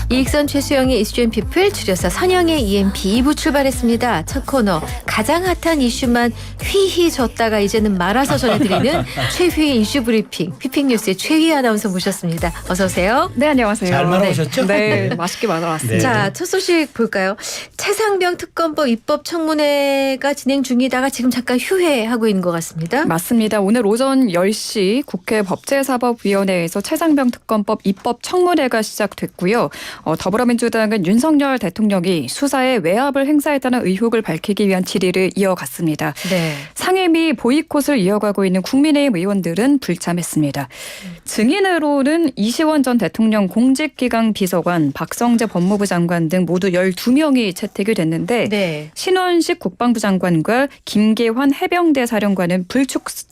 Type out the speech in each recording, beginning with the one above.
이익선 최수영의 이슈앤 피플 줄여서 선영의 EMP 2부 출발했습니다. 첫 코너 가장 핫한 이슈만 휘휘 줬다가 이제는 말아서 전해드리는 최휘의 이슈 브리핑 피핑뉴스의 최휘 아나운서 모셨습니다. 어서 오세요. 네, 안녕하세요. 잘 말아오셨죠? 네, 맛있게 말아왔습니다. 네. 자, 첫 소식 볼까요? 최상병 특검법 입법 청문회가 진행 중이다가 지금 잠깐 휴회하고 있는 것 같습니다. 맞습니다. 오늘 오전 10시 국회 법제사법위원회에서 최상병 특검법 입법 청문회가 시작됐고요. 더불어민주당은 윤석열 대통령이 수사에 외압을 행사했다는 의혹을 밝히기 위한 질의를 이어갔습니다. 네. 상임위 보이콧을 이어가고 있는 국민의힘 의원들은 불참했습니다. 증인으로는 이시원 전 대통령 공직기강 비서관, 박성재 법무부 장관 등 모두 12명이 채택이 됐는데 네. 신원식 국방부 장관과 김계환 해병대 사령관은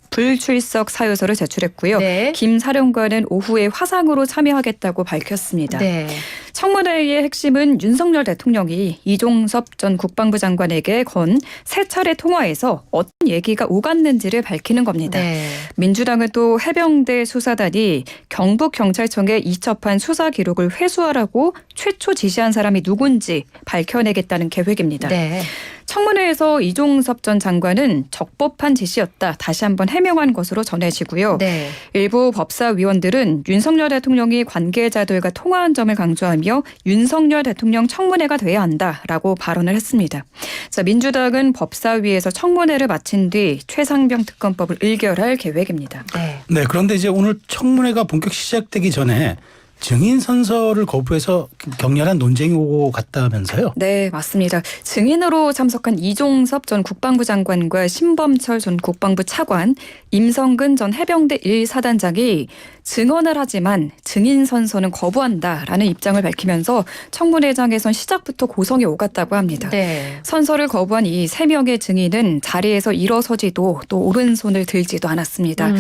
불출석 사유서를 제출했고요. 네. 김 사령관은 오후에 화상으로 참여하겠다고 밝혔습니다. 네. 청문회의 핵심은 윤석열 대통령이 이종섭 전 국방부 장관에게 건 세 차례 통화에서 어떤 얘기가 오갔는지를 밝히는 겁니다. 네. 민주당은 또 해병대 수사단이 경북경찰청에 이첩한 수사 기록을 회수하라고 최초 지시한 사람이 누군지 밝혀내겠다는 계획입니다. 네. 청문회에서 이종섭 전 장관은 적법한 지시였다 다시 한번 해명한 것으로 전해지고요. 네. 일부 법사위원들은 윤석열 대통령이 관계자들과 통화한 점을 강조하며 윤석열 대통령 청문회가 돼야 한다라고 발언을 했습니다. 자, 민주당은 법사위에서 청문회를 마친 뒤 최상병 특검법을 의결할 계획입니다. 네. 네, 그런데 이제 오늘 청문회가 본격 시작되기 전에 증인 선서를 거부해서 격렬한 논쟁이 오고 갔다면서요? 네, 맞습니다. 증인으로 참석한 이종섭 전 국방부 장관과 신범철 전 국방부 차관, 임성근 전 해병대 1사단장이 증언을 하지만 증인 선서는 거부한다라는 입장을 밝히면서 청문회장에선 시작부터 고성이 오갔다고 합니다. 네. 선서를 거부한 이 3명의 증인은 자리에서 일어서지도 또 오른손을 들지도 않았습니다.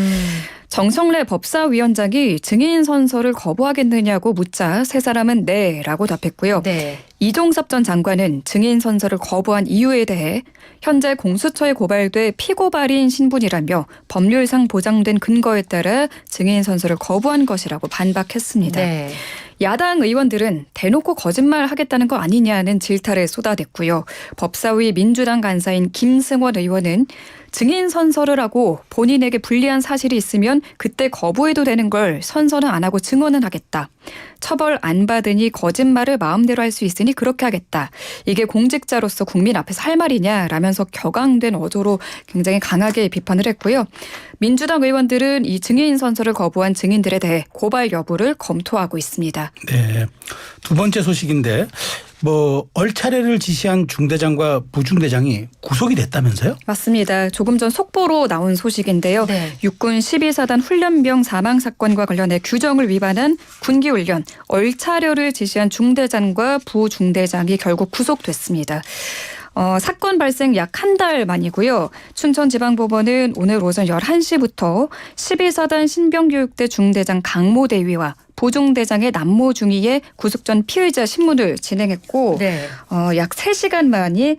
정청래 법사위원장이 증인 선서를 거부하겠느냐고 묻자 세 사람은 네라고 답했고요. 네. 이종섭 전 장관은 증인 선서를 거부한 이유에 대해 현재 공수처에 고발돼 피고발인 신분이라며 법률상 보장된 근거에 따라 증인 선서를 거부한 것이라고 반박했습니다. 네. 야당 의원들은 대놓고 거짓말하겠다는 거 아니냐는 질타를 쏟아냈고요. 법사위 민주당 간사인 김승원 의원은 증인 선서를 하고 본인에게 불리한 사실이 있으면 그때 거부해도 되는 걸 선서는 안 하고 증언은 하겠다. 처벌 안 받으니 거짓말을 마음대로 할 수 있으니 그렇게 하겠다. 이게 공직자로서 국민 앞에서 할 말이냐라면서 격앙된 어조로 굉장히 강하게 비판을 했고요. 민주당 의원들은 이 증인 선서를 거부한 증인들에 대해 고발 여부를 검토하고 있습니다. 네. 두 번째 소식인데 얼차례를 지시한 중대장과 부중대장이 구속이 됐다면서요? 맞습니다. 조금 전 속보로 나온 소식인데요. 네. 육군 12사단 훈련병 사망 사건과 관련해 규정을 위반한 군기훈련 얼차려를 지시한 중대장과 부중대장이 결국 구속됐습니다. 사건 발생 약 한 달 만이고요. 춘천지방법원은 오늘 오전 11시부터 12사단 신병교육대 중대장 강모대위와 부중대장의 남모중위의 구속 전 피의자 신문을 진행했고 네. 약 3시간 만에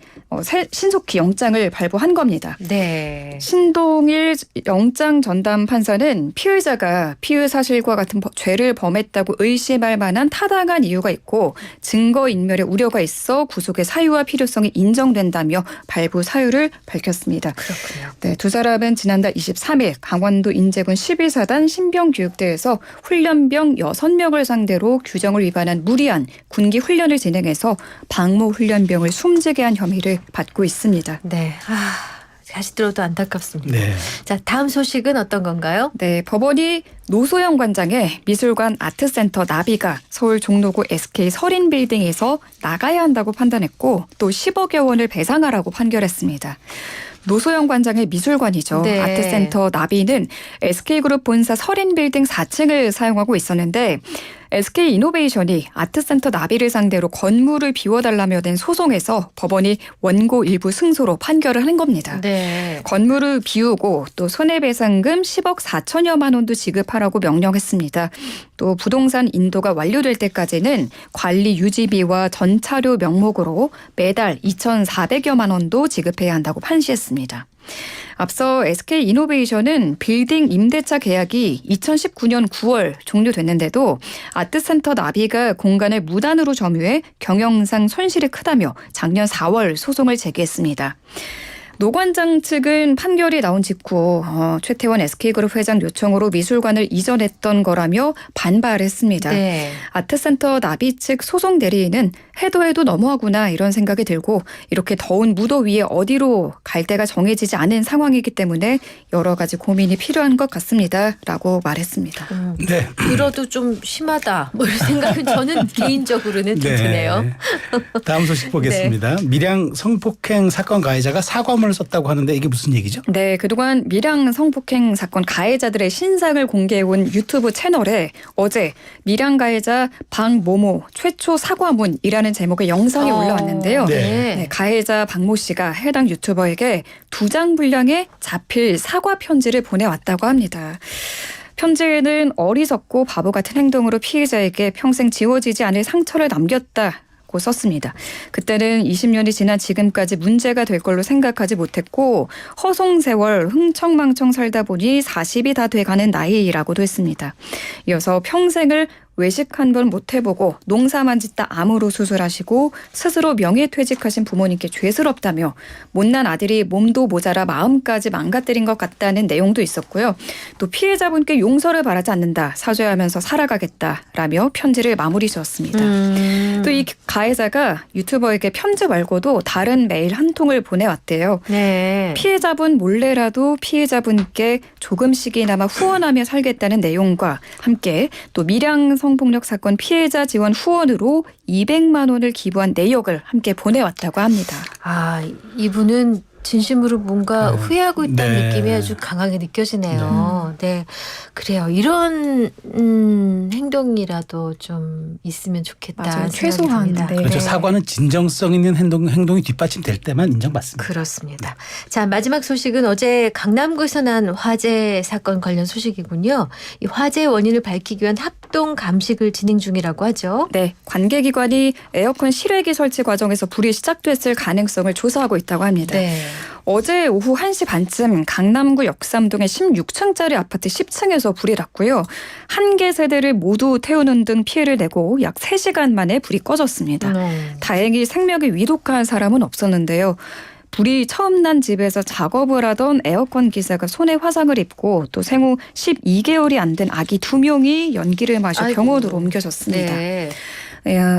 신속히 영장을 발부한 겁니다. 네. 신동일 영장 전담 판사는 피의자가 피의 사실과 같은 죄를 범했다고 의심할 만한 타당한 이유가 있고 증거인멸의 우려가 있어 구속의 사유와 필요성이 인정된다며 발부 사유를 밝혔습니다. 그렇군요. 네, 두 사람은 지난달 23일 강원도 인제군 12사단 신병교육대에서 훈련병 6명을 상대로 규정을 위반한 무리한 군기 훈련을 진행해서 방모 훈련병을 숨지게 한 혐의를 받고 있습니다. 네. 다시 들어도 안타깝습니다. 네. 자, 다음 소식은 어떤 건가요? 네, 법원이 노소영 관장의 미술관 아트센터 나비가 서울 종로구 SK 서린빌딩에서 나가야 한다고 판단했고 또 10억여 원을 배상하라고 판결했습니다. 노소영 관장의 미술관이죠. 네. 아트센터 나비는 SK그룹 본사 서린빌딩 4층을 사용하고 있었는데 SK이노베이션이 아트센터 나비를 상대로 건물을 비워달라며 낸 소송에서 법원이 원고 일부 승소로 판결을 한 겁니다. 네. 건물을 비우고 또 손해배상금 10억 4천여만 원도 지급하라고 명령했습니다. 또 부동산 인도가 완료될 때까지는 관리 유지비와 전차료 명목으로 매달 2,400여만 원도 지급해야 한다고 판시했습니다. 앞서 SK이노베이션은 빌딩 임대차 계약이 2019년 9월 종료됐는데도 아트센터 나비가 공간을 무단으로 점유해 경영상 손실이 크다며 작년 4월 소송을 제기했습니다. 노관장 측은 판결이 나온 직후 최태원 SK그룹 회장 요청으로 미술관을 이전했던 거라며 반발했습니다. 네. 아트센터 나비 측 소송 대리인은 해도 해도 너무하구나 이런 생각이 들고 이렇게 더운 무더위에 어디로 갈 데가 정해지지 않은 상황이기 때문에 여러 가지 고민이 필요한 것 같습니다라고 말했습니다. 네. 들어도 좀 심하다. 뭐 이런 생각은 저는 개인적으로는 드네요. 다음 소식 보겠습니다. 밀양 성폭행 사건 가해자가 사과문을 썼다고 하는데 이게 무슨 얘기죠? 네, 그동안 밀양 성폭행 사건 가해자들의 신상을 공개해온 유튜브 채널에 어제 밀양 가해자 박모모 최초 사과문이라는 제목의 영상이 올라왔는데요. 네, 가해자 박모 씨가 해당 유튜버에게 2장 분량의 자필 사과 편지를 보내왔다고 합니다. 편지에는 어리석고 바보 같은 행동으로 피해자에게 평생 지워지지 않을 상처를 남겼다고 썼습니다. 그때는 20년이 지난 지금까지 문제가 될 걸로 생각하지 못했고 허송세월 흥청망청 살다 보니 40이 다 돼가는 나이라고도 했습니다. 이어서 평생을 외식 한 번 못 해보고 농사만 짓다 암으로 수술하시고 스스로 명예퇴직하신 부모님께 죄스럽다며 못난 아들이 몸도 모자라 마음까지 망가뜨린 것 같다는 내용도 있었고요. 또 피해자분께 용서를 바라지 않는다. 사죄하면서 살아가겠다라며 편지를 마무리 지었습니다. 또 이 가해자가 유튜버에게 편지 말고도 다른 메일 한 통을 보내왔대요. 네. 피해자분 몰래라도 피해자분께 조금씩이나마 후원하며 살겠다는 내용과 함께 또 밀양 성폭력 사건 피해자 지원 후원으로 200만 원을 기부한 내역을 함께 보내왔다고 합니다. 아, 이분은 진심으로 뭔가 후회하고 있다는 느낌이 아주 강하게 느껴지네요. 네. 그래요. 이런 행동이라도 좀 있으면 좋겠다. 맞아요. 생각이 최소한. 듭니다. 네. 그렇죠. 사과는 진정성 있는 행동이 뒷받침될 때만 인정받습니다. 그렇습니다. 자, 마지막 소식은 어제 강남구에서 난 화재 사건 관련 소식이군요. 이 화재 원인을 밝히기 위한 합동 감식을 진행 중이라고 하죠. 네, 관계기관이 에어컨 실외기 설치 과정에서 불이 시작됐을 가능성을 조사하고 있다고 합니다. 네. 어제 오후 1시 반쯤 강남구 역삼동의 16층짜리 아파트 10층에서 불이 났고요. 한 개 세대를 모두 태우는 등 피해를 내고 약 3시간 만에 불이 꺼졌습니다. 다행히 생명이 위독한 사람은 없었는데요. 불이 처음 난 집에서 작업을 하던 에어컨 기사가 손에 화상을 입고 또 생후 12개월이 안 된 아기 2명이 연기를 마셔 아이고. 병원으로 옮겨졌습니다. 네.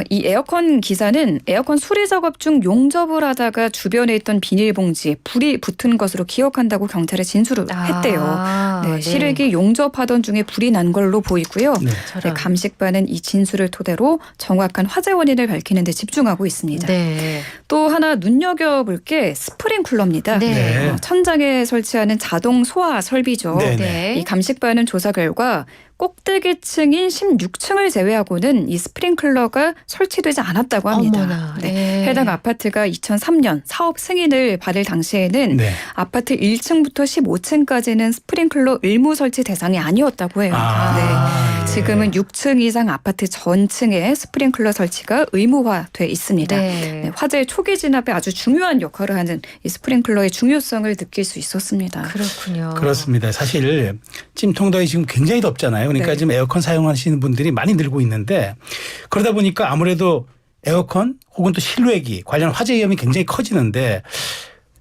이 에어컨 기사는 에어컨 수리 작업 중 용접을 하다가 주변에 있던 비닐봉지 불이 붙은 것으로 기억한다고 경찰에 진술을 했대요. 네, 실외기 용접하던 중에 불이 난 걸로 보이고요. 네. 네, 감식반은 이 진술을 토대로 정확한 화재 원인을 밝히는 데 집중하고 있습니다. 네. 또 하나 눈여겨볼 게 스프링클러입니다. 네. 천장에 설치하는 자동 소화 설비죠. 네. 네. 이 감식반은 조사 결과 꼭대기층인 16층을 제외하고는 이 스프링클러가 설치되지 않았다고 합니다. 어머나. 네. 네. 해당 아파트가 2003년 사업 승인을 받을 당시에는 네. 아파트 1층부터 15층까지는 스프링클러 의무 설치 대상이 아니었다고 해요. 아, 네. 지금은 6층 이상 아파트 전층에 스프링클러 설치가 의무화돼 있습니다. 네, 화재 초기 진압에 아주 중요한 역할을 하는 이 스프링클러의 중요성을 느낄 수 있었습니다. 그렇군요. 그렇습니다. 사실 찜통더위 지금 굉장히 덥잖아요. 그러니까 네. 지금 에어컨 사용하시는 분들이 많이 늘고 있는데 그러다 보니까 아무래도 에어컨 혹은 또 실외기 관련 화재 위험이 굉장히 커지는데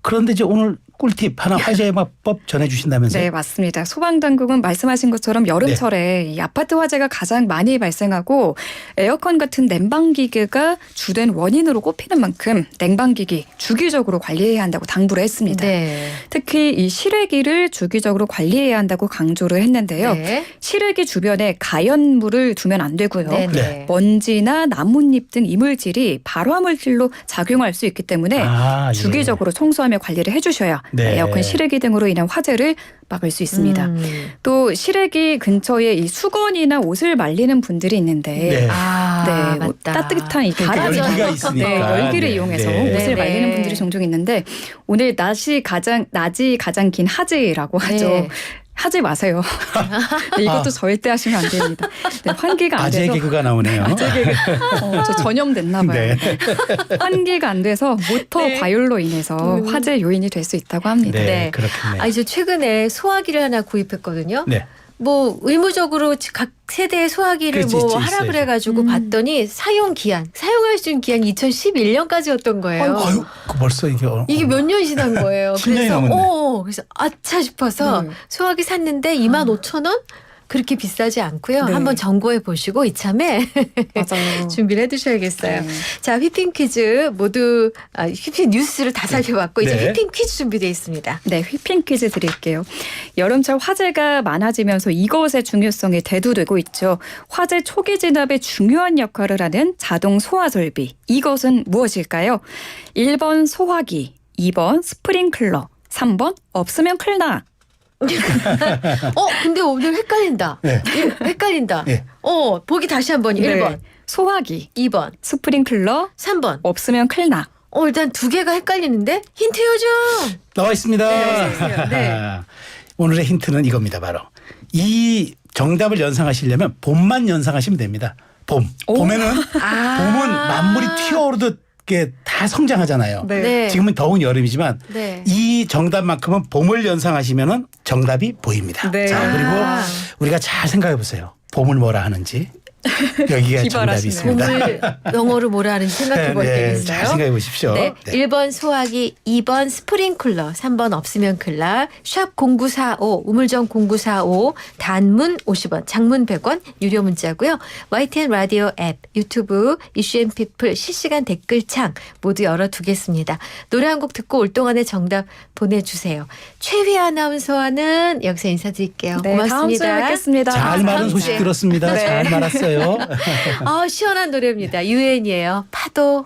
그런데 이제 오늘 꿀팁 하나 화재 예방법 전해주신다면서요? 네, 맞습니다. 소방당국은 말씀하신 것처럼 여름철에 이 아파트 화재가 가장 많이 발생하고 에어컨 같은 냉방기기가 주된 원인으로 꼽히는 만큼 냉방기기 주기적으로 관리해야 한다고 당부를 했습니다. 네. 특히 이 실외기를 주기적으로 관리해야 한다고 강조를 했는데요. 네. 실외기 주변에 가연물을 두면 안 되고요. 네. 네. 먼지나 나뭇잎 등 이물질이 발화물질로 작용할 수 있기 때문에 예. 주기적으로 청소하며 관리를 해주셔야 네. 에어컨 실외기 등으로 인한 화재를 막을 수 있습니다. 또 실외기 근처에 이 수건이나 옷을 말리는 분들이 있는데 네. 아, 네, 뭐 맞다. 따뜻한 이 바라죠. 열기가 있으니까. 네, 열기를 네. 이용해서 네. 옷을 네, 말리는 네. 분들이 종종 있는데 오늘 낮이 가장 긴 하지라고 하죠. 네. 하지 마세요. 네, 이것도 절대 하시면 안 됩니다. 네, 환기가 안 아재 돼서 개그가 나오네요. 저 전염됐나 봐요. 네. 환기가 안 돼서 모터 네. 과율로 인해서 화재 요인이 될 수 있다고 합니다. 네, 네. 그렇겠네요. 아, 저 최근에 소화기를 하나 구입했거든요. 네. 뭐 의무적으로 각 세대의 소화기를 그렇지, 뭐 있지, 하라 있어요. 그래가지고 봤더니 사용할 수 있는 기한이 2011년까지였던 거예요. 아유, 그 벌써 이게 이게 몇 년 지난 거예요. 10년이 그래서 넘었네. 그래서 아차 싶어서 네. 소화기 샀는데 25,000원 그렇게 비싸지 않고요. 네. 한번 점검해 보시고 이참에 맞아요. 준비를 해두셔야겠어요. 네. 자, 휘핑 퀴즈 모두 휘핑 뉴스를 다 살펴봤고 이제 네. 휘핑 퀴즈 준비되어 있습니다. 네, 휘핑 퀴즈 드릴게요. 여름철 화재가 많아지면서 이것의 중요성이 대두되고 있죠. 화재 초기 진압에 중요한 역할을 하는 자동 소화 설비. 이것은 무엇일까요? 1번 소화기, 2번 스프링클러, 3번 없으면 큰일 나. 근데 오늘 헷갈린다. 네. 헷갈린다. 네. 보기 다시 한번 1번, 네. 소화기, 2번, 스프링클러, 3번. 없으면 큰일 나. 일단 두 개가 헷갈리는데 힌트 요즘. 나와 있습니다. 말씀해주세요. 네. 오늘의 힌트는 이겁니다. 바로 이 정답을 연상하시려면 봄만 연상하시면 됩니다. 봄. 오. 봄에는 봄은 만물이 튀어오르듯 이렇게 다 성장하잖아요. 네. 지금은 더운 여름이지만 네. 이 정답만큼은 봄을 연상하시면은 정답이 보입니다. 네. 자, 그리고 아. 우리가 잘 생각해 보세요. 봄을 뭐라 하는지. 여기가 정답이 기발하시네요. 있습니다. 봄을 영어로 뭐라 하는지 생각해 볼 때가 있어요. 잘 생각해 보십시오. 네. 1번 소화기, 2번 스프링클러, 3번 없으면 클라, 샵 0945, 우물정 0945, 단문 50원, 장문 100원, 유료 문자고요. YTN 라디오 앱, 유튜브, 이슈앤피플 실시간 댓글창 모두 열어두겠습니다. 노래 한 곡 듣고 올 동안에 정답 보내주세요. 최휘 아나운서와는 여기서 인사드릴게요. 네, 고맙습니다. 다음 주에 뵙겠습니다. 잘 말한 소식 주에. 들었습니다. 네. 잘 말았어요. 시원한 노래입니다. 유엔이에요. 파도.